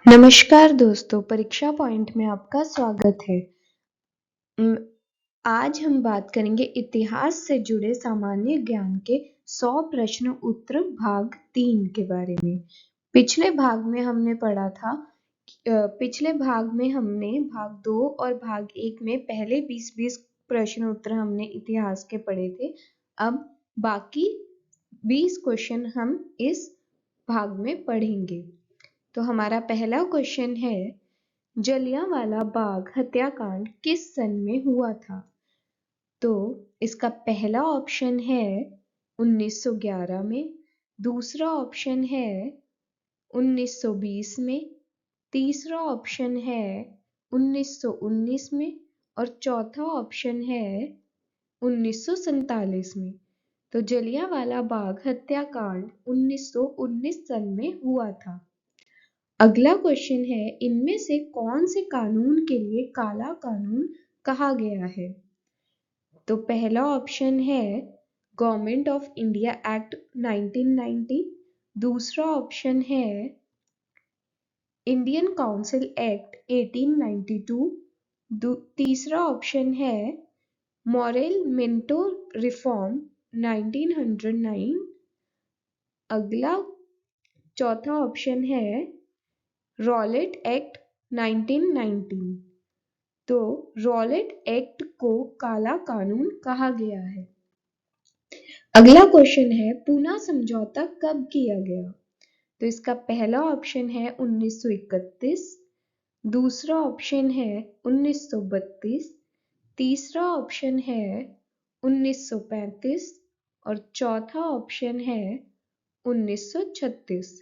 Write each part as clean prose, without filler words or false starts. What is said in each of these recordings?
नमस्कार दोस्तों, परीक्षा पॉइंट में आपका स्वागत है। आज हम बात करेंगे इतिहास से जुड़े सामान्य ज्ञान के 100 प्रश्न उत्तर भाग 3 के बारे में। पिछले भाग में हमने पढ़ा था, पिछले भाग में हमने भाग 2 और भाग 1 में पहले 20-20 प्रश्न उत्तर हमने इतिहास के पढ़े थे। अब बाकी 20 क्वेश्चन हम इस भाग में पढ़ेंगे। तो हमारा पहला क्वेश्चन है, जलियांवाला बाग हत्याकांड किस सन में हुआ था? तो इसका पहला ऑप्शन है 1911 में, दूसरा ऑप्शन है 1920 में, तीसरा ऑप्शन है 1919 में और चौथा ऑप्शन है 1947 में। तो जलियांवाला बाग हत्याकांड 1919 सन में हुआ था। अगला क्वेश्चन है, इनमें से कौन से कानून के लिए काला कानून कहा गया है? तो पहला ऑप्शन है गवर्नमेंट ऑफ इंडिया एक्ट 1990, दूसरा ऑप्शन है इंडियन काउंसिल एक्ट 1892, तीसरा ऑप्शन है मॉरेल मिंटो रिफॉर्म 1909, अगला चौथा ऑप्शन है रॉलेट एक्ट 1919। तो रॉलेट एक्ट को काला कानून कहा गया है। अगला क्वेश्चन है, पूना समझौता कब किया गया? तो इसका पहला ऑप्शन है 1931, दूसरा ऑप्शन है 1932, तीसरा ऑप्शन है 1935 और चौथा ऑप्शन है 1936।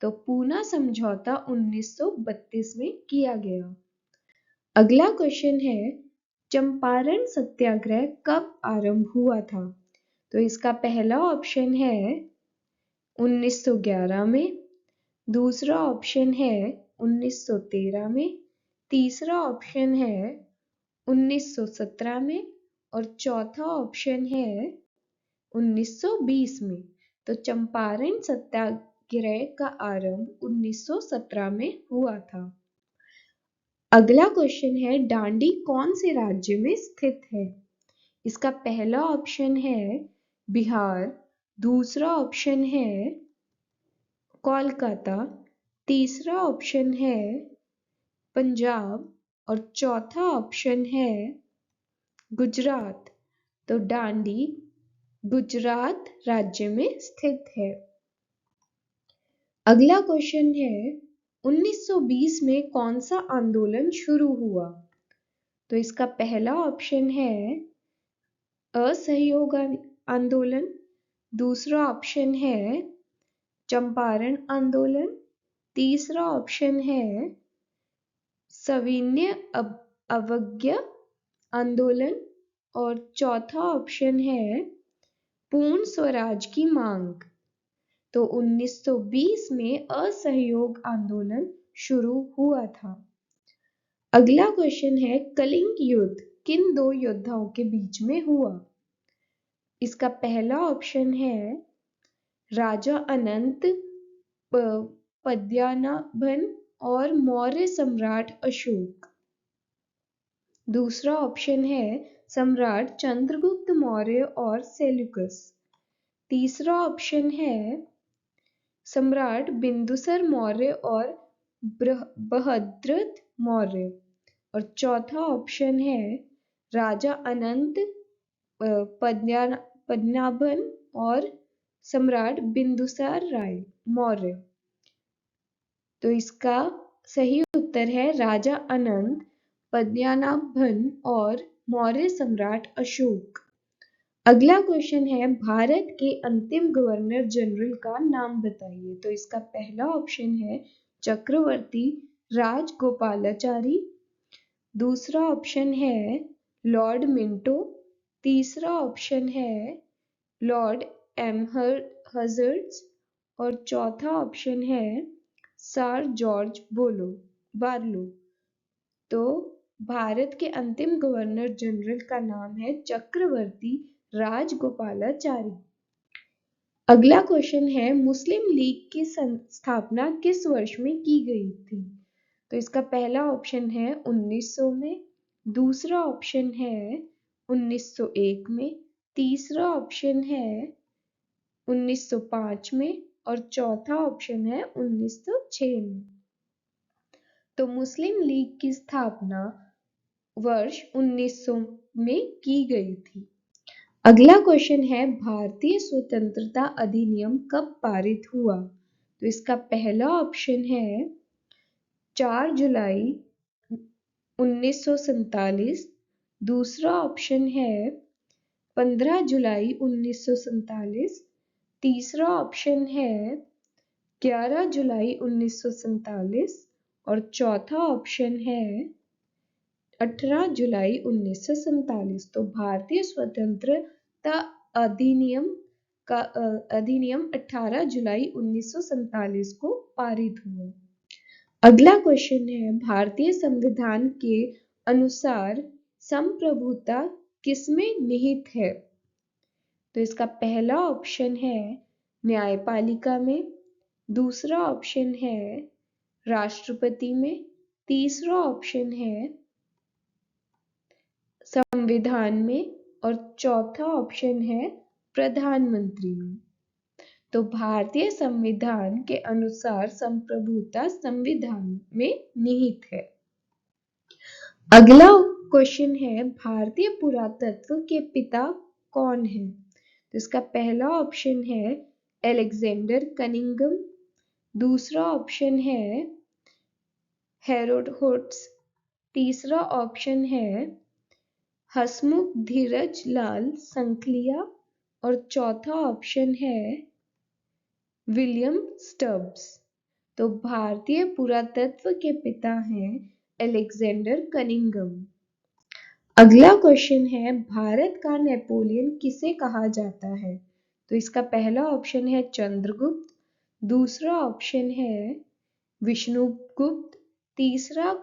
तो पूना समझौता 1932 में किया गया। अगला क्वेश्चन है, चंपारण सत्याग्रह कब आरंभ हुआ था? तो इसका पहला ऑप्शन है 1911 में, दूसरा ऑप्शन है 1913 में, तीसरा ऑप्शन है 1917 में और चौथा ऑप्शन है 1920 में। तो चंपारण सत्याग्रह का आरंभ 1917 में हुआ था। अगला क्वेश्चन है, डांडी कौन से राज्य में स्थित है? इसका पहला ऑप्शन है बिहार, दूसरा ऑप्शन है कोलकाता, तीसरा ऑप्शन है पंजाब और चौथा ऑप्शन है गुजरात। तो डांडी गुजरात राज्य में स्थित है। अगला क्वेश्चन है, 1920 में कौन सा आंदोलन शुरू हुआ? तो इसका पहला ऑप्शन है असहयोग आंदोलन, दूसरा ऑप्शन है चंपारण आंदोलन, तीसरा ऑप्शन है सविनय अवज्ञा आंदोलन और चौथा ऑप्शन है पूर्ण स्वराज की मांग। तो 1920 में असहयोग आंदोलन शुरू हुआ था। अगला क्वेश्चन है, कलिंग युद्ध किन दो योद्धाओं के बीच में हुआ? इसका पहला ऑप्शन है राजा अनंत पद्मनाभन और मौर्य सम्राट अशोक, दूसरा ऑप्शन है सम्राट चंद्रगुप्त मौर्य और सेल्यूकस, तीसरा ऑप्शन है सम्राट बिंदुसार मौर्य और बृहद्रथ मौर्य और चौथा ऑप्शन है राजा अनंत पद्मनाभन और सम्राट बिंदुसार राय मौर्य। तो इसका सही उत्तर है राजा अनंत पद्मनाभन और मौर्य सम्राट अशोक। अगला क्वेश्चन है, भारत के अंतिम गवर्नर जनरल का नाम बताइए। तो इसका पहला ऑप्शन है चक्रवर्ती राजगोपालाचारी, दूसरा ऑप्शन है लॉर्ड मिंटो, तीसरा ऑप्शन है लॉर्ड एमहर्ट्स और चौथा ऑप्शन है सर जॉर्ज बार्लो। तो भारत के अंतिम गवर्नर जनरल का नाम है चक्रवर्ती राजगोपालाचारी। अगला क्वेश्चन है, मुस्लिम लीग की स्थापना किस वर्ष में की गई थी? तो इसका पहला ऑप्शन है 1900 में, दूसरा ऑप्शन है 1901 में, तीसरा ऑप्शन है 1905 में और चौथा ऑप्शन है 1906 में। तो मुस्लिम लीग की स्थापना वर्ष 1900 में की गई थी। अगला क्वेश्चन है भारतीय स्वतंत्रता अधिनियम कब पारित हुआ? तो इसका पहला ऑप्शन है 4 जुलाई 1947, दूसरा ऑप्शन है 15 जुलाई 1947, तीसरा ऑप्शन है 11 जुलाई 1947 और चौथा ऑप्शन है 18 जुलाई 1947। तो भारतीय स्वतंत्रता अधिनियम का अधिनियम 18 जुलाई 1947 को पारित हुआ। अगला क्वेश्चन है भारतीय संविधान के अनुसार संप्रभुता किसमें निहित है? तो इसका पहला ऑप्शन है न्यायपालिका में, दूसरा ऑप्शन है राष्ट्रपति में, तीसरा ऑप्शन है संविधान में और चौथा ऑप्शन है प्रधानमंत्री में। तो भारतीय संविधान के अनुसार संप्रभुता संविधान में निहित है। अगला क्वेश्चन है भारतीय पुरातत्व के पिता कौन है? तो इसका पहला ऑप्शन है अलेक्जेंडर कनिंघम, दूसरा ऑप्शन है हेरोडोटस, तीसरा ऑप्शन है हसमुख धीरज लाल संखलिया और चौथा ऑप्शन है विलियम स्टब्स। तो भारतीय पुरातत्व के पिता हैं अलेक्जेंडर कनिंघम। अगला क्वेश्चन है भारत का नेपोलियन किसे कहा जाता है? तो इसका पहला ऑप्शन है चंद्रगुप्त, दूसरा ऑप्शन है विष्णुगुप्त, तीसरा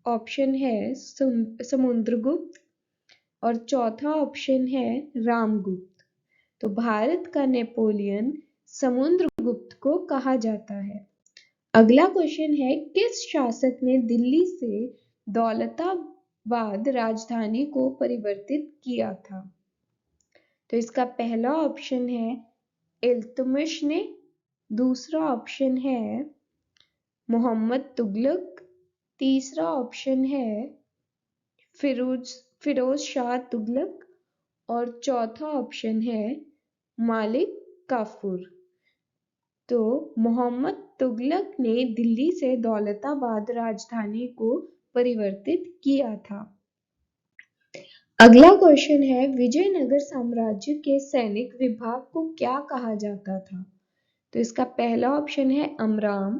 ऑप्शन है समुद्रगुप्त और चौथा ऑप्शन है रामगुप्त। तो भारत का नेपोलियन समुद्रगुप्त को कहा जाता है। अगला क्वेश्चन है किस शासक ने दिल्ली से दौलताबाद राजधानी को परिवर्तित किया था? तो इसका पहला ऑप्शन है इल्तुतमिश ने, दूसरा ऑप्शन है मोहम्मद तुगलक, तीसरा ऑप्शन है फिरोज शाह तुगलक और चौथा ऑप्शन है मालिक काफूर। तो मोहम्मद तुगलक ने दिल्ली से दौलताबाद राजधानी को परिवर्तित किया था। अगला क्वेश्चन है विजयनगर साम्राज्य के सैनिक विभाग को क्या कहा जाता था? तो इसका पहला ऑप्शन है अमराम,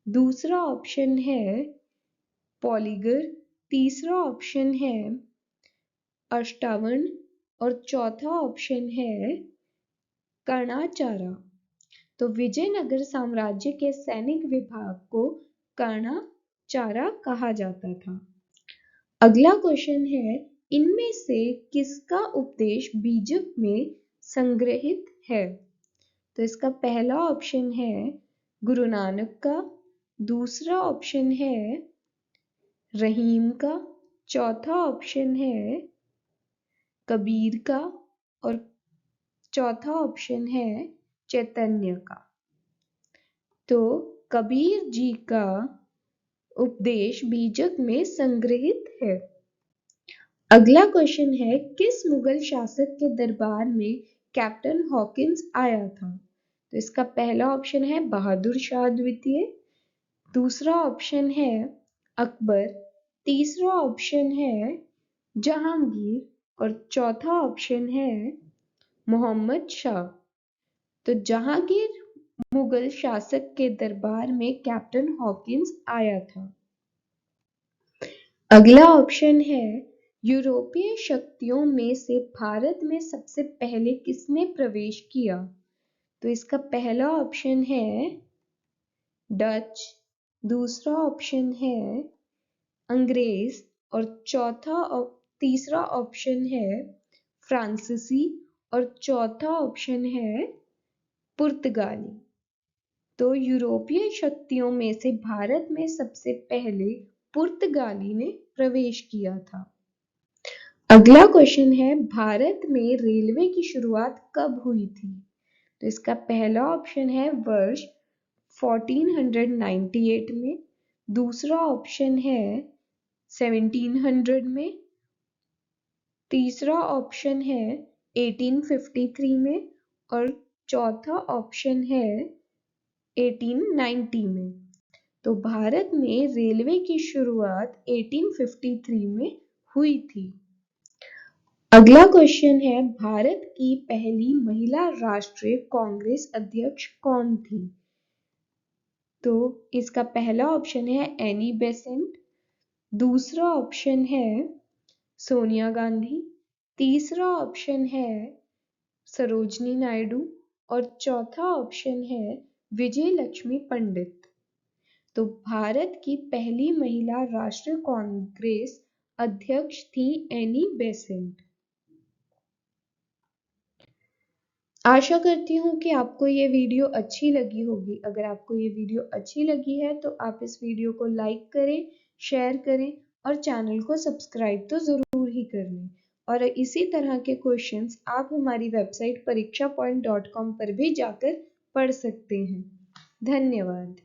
दूसरा ऑप्शन है पॉलीगर, तीसरा ऑप्शन है अष्टावण और चौथा ऑप्शन है कर्णाचारा। तो विजयनगर साम्राज्य के सैनिक विभाग को कर्णाचारा कहा जाता था। अगला क्वेश्चन है इनमें से किसका उपदेश बीजक में संग्रहित है? तो इसका पहला ऑप्शन है गुरु नानक का, दूसरा ऑप्शन है रहीम का, चौथा ऑप्शन है कबीर का और चौथा ऑप्शन है चैतन्य का। तो कबीर जी का उपदेश बीजक में संग्रहित है। अगला क्वेश्चन है किस मुगल शासक के दरबार में कैप्टन हॉकिंस आया था? तो इसका पहला ऑप्शन है बहादुर शाह द्वितीय, दूसरा ऑप्शन है अकबर, तीसरा ऑप्शन है जहांगीर और चौथा ऑप्शन है मोहम्मद शाह। तो जहांगीर मुगल शासक के दरबार में कैप्टन हॉकिंस आया था। अगला ऑप्शन है यूरोपीय शक्तियों में से भारत में सबसे पहले किसने प्रवेश किया? तो इसका पहला ऑप्शन है डच, दूसरा ऑप्शन है अंग्रेज और तीसरा ऑप्शन है फ्रांसीसी और चौथा ऑप्शन है पुर्तगाली। तो यूरोपीय शक्तियों में से भारत में सबसे पहले पुर्तगाली ने प्रवेश किया था। अगला क्वेश्चन है, भारत में रेलवे की शुरुआत कब हुई थी? तो इसका पहला ऑप्शन है वर्ष 1498 में, दूसरा ऑप्शन है 1700 में, तीसरा ऑप्शन है 1853 में और चौथा ऑप्शन है 1890 में। तो भारत में रेलवे की शुरुआत 1853 में हुई थी। अगला क्वेश्चन है, भारत की पहली महिला राष्ट्रीय कांग्रेस अध्यक्ष कौन थी? तो इसका पहला ऑप्शन है एनी बेसेंट, दूसरा ऑप्शन है सोनिया गांधी, तीसरा ऑप्शन है सरोजनी नायडू और चौथा ऑप्शन है विजय लक्ष्मी पंडित। तो भारत की पहली महिला राष्ट्रीय कांग्रेस अध्यक्ष थी एनी बेसेंट। आशा करती हूँ कि आपको ये वीडियो अच्छी लगी होगी। अगर आपको ये वीडियो अच्छी लगी है तो आप इस वीडियो को लाइक करें, शेयर करें और चैनल को सब्सक्राइब तो ज़रूर ही कर लें। और इसी तरह के क्वेश्चंस आप हमारी वेबसाइट parikshapoint.com पर भी जाकर पढ़ सकते हैं। धन्यवाद।